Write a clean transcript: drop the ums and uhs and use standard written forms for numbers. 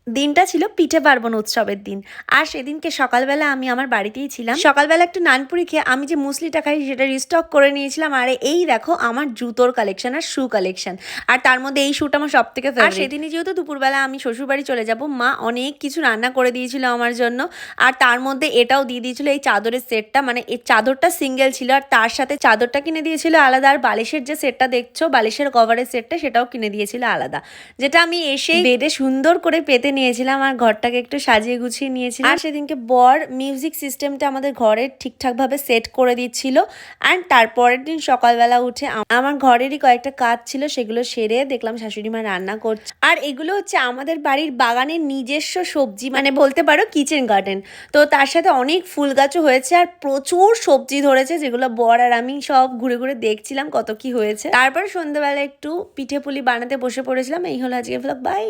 দিনটা ছিল পিঠে পার্বণ উৎসবের দিন। আর সেদিনকে সকালবেলা আমি আমার বাড়িতেই ছিলাম। সকালবেলা একটু নানপুরি খেয়ে আমি যে মুসলিটা খাই সেটা রিস্টক করে নিয়েছিলাম। আর এই দেখো আমার জুতোর কালেকশন আর শু কালেকশন। আর তার মধ্যে এই শুটা আমার সব থেকে ফেভারিট। আর সেদিনই যেহেতু দুপুরবেলা আমি শ্বশুরবাড়ি চলে যাব, মা অনেক কিছু রান্না করে দিয়েছিল আমার জন্য। আর তার মধ্যে এটাও দিয়ে দিয়েছিল এই চাদরের সেটটা, মানে এই চাদরটা সিঙ্গেল ছিল আর তার সাথে চাদরটা কিনে দিয়েছিল আলাদা। আর বালিশের যে সেটটা দেখছো, বালিশের কভারের সেটটা, সেটাও কিনে দিয়েছিল আলাদা, যেটা আমি এসে বেডে সুন্দর করে পেতে নিয়েছিলাম আর ঘরটাকে একটু সাজিয়ে গুছিয়ে নিয়েছিলাম। আর সেদিনকে বর মিউজিক সিস্টেমটা আমাদের ঘরে ঠিকঠাকভাবে সেট করে দিচ্ছিল। অ্যান্ড তারপরের দিন সকালবেলা উঠে আমার ঘরেরই কয়েকটা কাজ ছিল, সেগুলো সেরে দেখলাম শাশুড়ি মা রান্না করছে। আর এগুলো হচ্ছে আমাদের বাড়ির বাগানের নিজস্ব সবজি, মানে বলতে পারো কিচেন গার্ডেন। তো তার সাথে অনেক ফুল গাছও হয়েছে আর প্রচুর সবজি ধরেছে, যেগুলো বর আর আমি সব ঘুরে ঘুরে দেখছিলাম কত কি হয়েছে। তারপর সন্ধ্যাবেলা একটু পিঠে পুলি বানাতে বসে পড়েছিলাম। এই হলো আজকে ব্লগ, বাই।